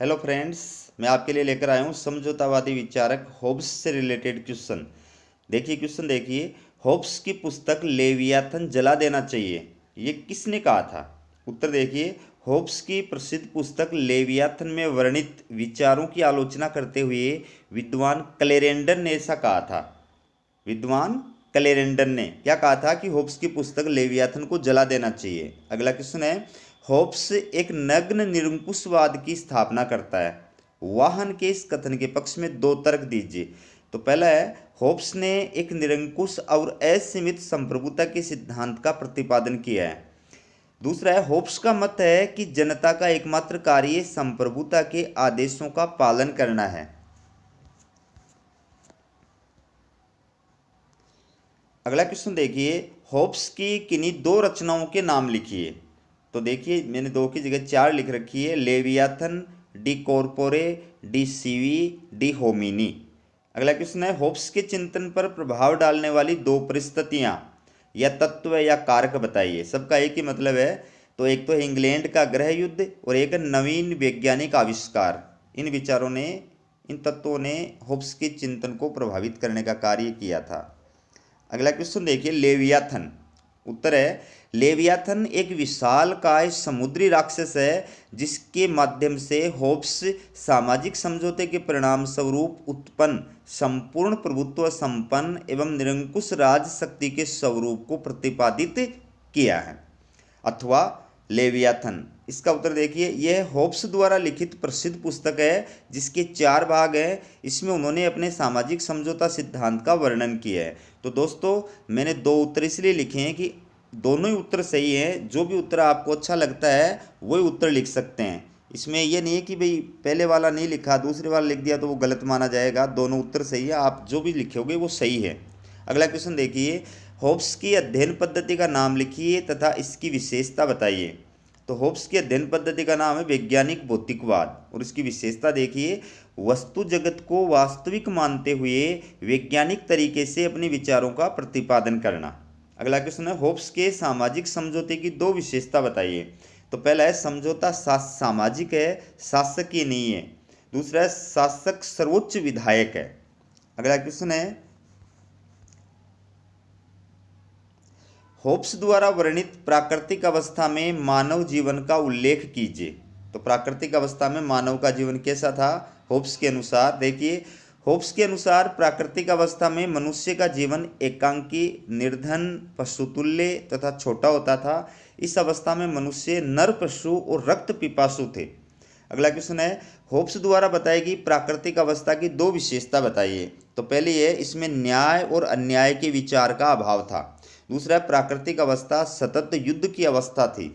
Hello friends, मैं आपके लिए लेकर आया हूँ समझौतावादी विचारक होब्स से रिलेटेड क्वेश्चन। देखिए क्वेश्चन देखिए, होब्स की पुस्तक लेवियाथन जला देना चाहिए, ये किसने कहा था? उत्तर देखिए, होब्स की प्रसिद्ध पुस्तक लेवियाथन में वर्णित विचारों की आलोचना करते हुए विद्वान क्लेरेंडन ने ऐसा कहा था। विद्वान क्लेरेंडन ने क्या कहा था कि होब्स की पुस्तक लेवियाथन को जला देना चाहिए। अगला क्वेश्चन है, होब्स एक नग्न निरंकुशवाद की स्थापना करता है। वाहन के इस कथन के पक्ष में दो तर्क दीजिए। तो पहला है, होब्स ने एक निरंकुश और असीमित संप्रभुता के सिद्धांत का प्रतिपादन किया है। दूसरा है, होब्स का मत है कि जनता का एकमात्र कार्य संप्रभुता के आदेशों का पालन करना है। अगला क्वेश्चन देखिए, होब्स की किन्हीं दो रचनाओं के नाम लिखिए। तो देखिए मैंने दो की जगह चार लिख रखी है, Leviathan, De Corpore, De Cive, De Homine. अगला क्वेश्चन है, होब्स के चिंतन पर प्रभाव डालने वाली दो परिस्थितियां या तत्व या कारक बताइए। सबका एक ही मतलब है। तो एक तो है इंग्लैंड का गृह युद्ध और एक नवीन वैज्ञानिक आविष्कार। इन विचारों ने, इन तत्वों ने होब्स के चिंतन को प्रभावित करने का कार्य किया था। अगला क्वेश्चन देखिए, लेवियाथन। उत्तर है, लेवियाथन एक विशालकाय समुद्री राक्षस है जिसके माध्यम से होब्स सामाजिक समझौते के परिणाम स्वरूप उत्पन्न संपूर्ण प्रभुत्व संपन्न एवं निरंकुश राज शक्ति के स्वरूप को प्रतिपादित किया है। अथवा लेवियाथन, इसका उत्तर देखिए, यह होब्स द्वारा लिखित प्रसिद्ध पुस्तक है जिसके चार भाग हैं। इसमें उन्होंने अपने सामाजिक समझौता सिद्धांत का वर्णन किया है। तो दोस्तों, मैंने दो उत्तर इसलिए लिखे हैं कि दोनों ही उत्तर सही हैं। जो भी उत्तर आपको अच्छा लगता है वही उत्तर लिख सकते हैं। इसमें यह नहीं है कि भाई पहले वाला नहीं लिखा दूसरे वाला लिख दिया तो वो गलत माना जाएगा। दोनों उत्तर सही है, आप जो भी लिखोगे वो सही है। अगला क्वेश्चन देखिए, होब्स की अध्ययन पद्धति का नाम लिखिए तथा इसकी विशेषता बताइए। तो होब्स की अध्ययन पद्धति का नाम है वैज्ञानिक भौतिकवाद और इसकी विशेषता देखिए, वस्तु जगत को वास्तविक मानते हुए वैज्ञानिक तरीके से अपने विचारों का प्रतिपादन करना। अगला क्वेश्चन है, होब्स के सामाजिक समझौते की दो विशेषता बताइए। तो पहला है, समझौता सामाजिक है, शासकीय नहीं है। दूसरा है, शासक सर्वोच्च विधायक है। अगला क्वेश्चन है, होब्स द्वारा वर्णित प्राकृतिक अवस्था में मानव जीवन का उल्लेख कीजिए। तो प्राकृतिक अवस्था में मानव का जीवन कैसा था होब्स के अनुसार? देखिए, होब्स के अनुसार प्राकृतिक अवस्था में मनुष्य का जीवन एकांकी, निर्धन, पशुतुल्य तथा छोटा होता था। इस अवस्था में मनुष्य नर पशु और रक्त पिपासु थे। अगला क्वेश्चन है, होब्स द्वारा बताई गई प्राकृतिक अवस्था की दो विशेषता बताइए। तो पहली है, इसमें न्याय और अन्याय के विचार का अभाव था। दूसरा है, प्राकृतिक अवस्था सतत युद्ध की अवस्था थी।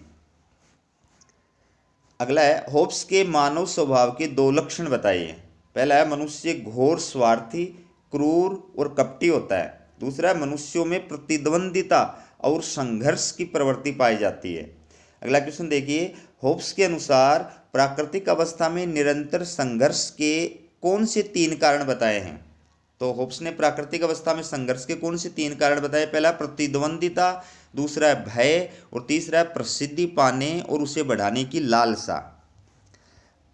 अगला है, होब्स के मानव स्वभाव के दो लक्षण बताइए। पहला है, मनुष्य घोर स्वार्थी, क्रूर और कपटी होता है। दूसरा है, मनुष्यों में प्रतिद्वंदिता और संघर्ष की प्रवृत्ति पाई जाती है। अगला क्वेश्चन देखिए, होब्स के अनुसार प्राकृतिक अवस्था में निरंतर संघर्ष के कौन से तीन कारण बताए हैं? तो होब्स ने प्राकृतिक अवस्था में संघर्ष के कौन से तीन कारण बताए? पहला प्रतिद्वंदिता, दूसरा है भय और तीसरा है प्रसिद्धि पाने और उसे बढ़ाने की लालसा।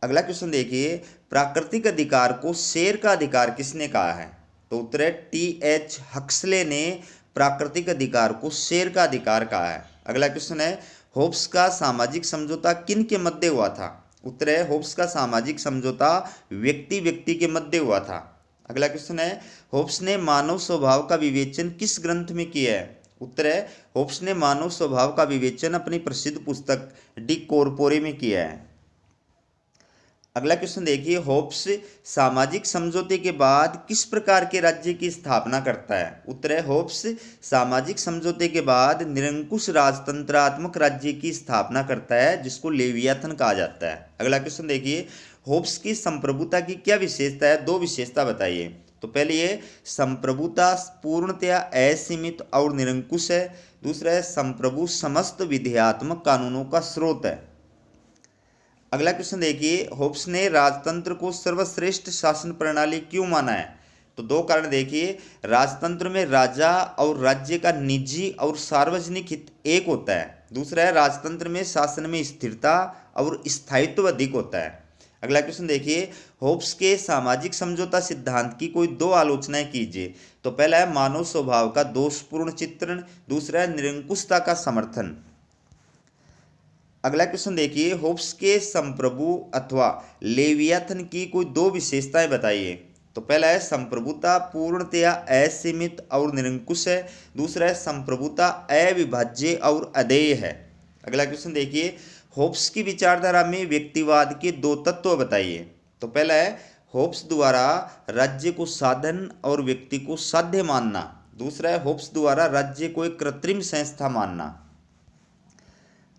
अगला क्वेश्चन देखिए, प्राकृतिक अधिकार को शेर का अधिकार किसने कहा है? तो उत्तर है, टी.एच. हक्सले ने प्राकृतिक अधिकार को शेर का अधिकार कहा है। अगला क्वेश्चन है, होब्स का सामाजिक समझौता किन के मध्य हुआ था? उत्तर है, होब्स का सामाजिक समझौता व्यक्ति व्यक्ति के मध्य हुआ था। अगला क्वेश्चन है, होब्स ने मानव स्वभाव का विवेचन किस ग्रंथ में किया है? उत्तर है, होब्स ने मानव स्वभाव का विवेचन अपनी प्रसिद्ध पुस्तक डी कॉर्पोरे में किया है। अगला क्वेश्चन देखिए, होब्स सामाजिक समझौते के बाद किस प्रकार के राज्य की स्थापना करता है? उत्तर है, होब्स सामाजिक समझौते के बाद निरंकुश राजतंत्रात्मक राज्य की स्थापना करता है जिसको लेवियाथन कहा जाता है। अगला क्वेश्चन देखिए, होब्स की संप्रभुता की क्या विशेषता है? दो विशेषता बताइए। तो पहली है, संप्रभुता पूर्णतया असीमित और निरंकुश है। दूसरा है, संप्रभु समस्त विधेयात्मक कानूनों का स्रोत है। अगला क्वेश्चन देखिए, होब्स ने राजतंत्र को सर्वश्रेष्ठ शासन प्रणाली क्यों माना है? तो दो कारण देखिए, राजतंत्र में राजा और राज्य का निजी और सार्वजनिक हित एक होता है। दूसरा है, राजतंत्र में शासन में स्थिरता और स्थायित्व अधिक होता है। अगला क्वेश्चन देखिए, होब्स के सामाजिक समझौता सिद्धांत की कोई दो आलोचनाएं कीजिए। तो पहला है मानव स्वभाव का दोषपूर्ण चित्रण, दूसरा है निरंकुशता का समर्थन। अगला क्वेश्चन देखिए, होब्स के संप्रभु अथवा लेवियाथन की कोई दो विशेषताएं बताइए। तो पहला है संप्रभुता पूर्णतया असीमित और निरंकुश है, दूसरा है संप्रभुता अविभाज्य और अदेय है। अगला क्वेश्चन देखिए, होब्स की विचारधारा में व्यक्तिवाद के दो तत्व बताइए। तो पहला है होब्स द्वारा राज्य को साधन और व्यक्ति को साध्य मानना, दूसरा है होब्स द्वारा राज्य को एक कृत्रिम संस्था मानना।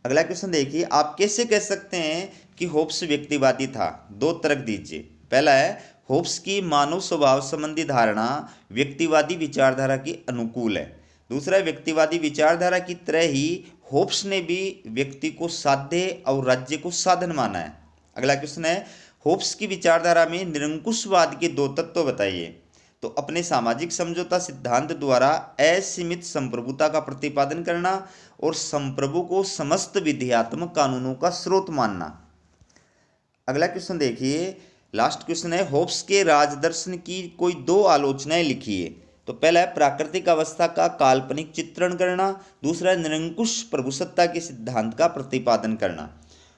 अगला क्वेश्चन देखिए, आप कैसे कह सकते हैं कि होब्स व्यक्तिवादी था? दो तर्क दीजिए। पहला है होब्स की मानव स्वभाव संबंधी धारणा व्यक्तिवादी विचारधारा की अनुकूल है, दूसरा है व्यक्तिवादी विचारधारा की तरह ही होब्स ने भी व्यक्ति को साध्य और राज्य को साधन माना है। अगला क्वेश्चन है, होब्स की विचारधारा में निरंकुशवाद के दो तत्व बताइए। तो अपने सामाजिक समझौता सिद्धांत द्वारा असीमित संप्रभुता का प्रतिपादन करना और संप्रभु को समस्त विधियात्मक कानूनों का स्रोत मानना। अगला क्वेश्चन देखिए, लास्ट क्वेश्चन है, होब्स के राजदर्शन की कोई दो आलोचनाएं लिखिए। तो पहला है प्राकृतिक अवस्था का काल्पनिक चित्रण करना, दूसरा है निरंकुश प्रभुसत्ता के सिद्धांत का प्रतिपादन करना।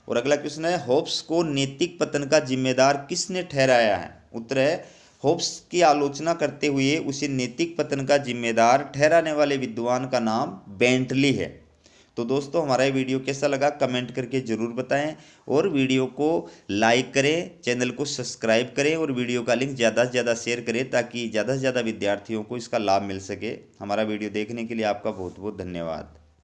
और अगला क्वेश्चन है, होब्स को नैतिक पतन का जिम्मेदार किसने ठहराया है? उत्तर है होब्स की आलोचना करते हुए उसे नैतिक पतन का जिम्मेदार ठहराने वाले विद्वान का नाम बेंटली है। तो दोस्तों, हमारा ये वीडियो कैसा लगा कमेंट करके ज़रूर बताएं और वीडियो को लाइक करें, चैनल को सब्सक्राइब करें और वीडियो का लिंक ज़्यादा से ज़्यादा शेयर करें ताकि ज़्यादा से ज़्यादा विद्यार्थियों को इसका लाभ मिल सके। हमारा वीडियो देखने के लिए आपका बहुत बहुत धन्यवाद।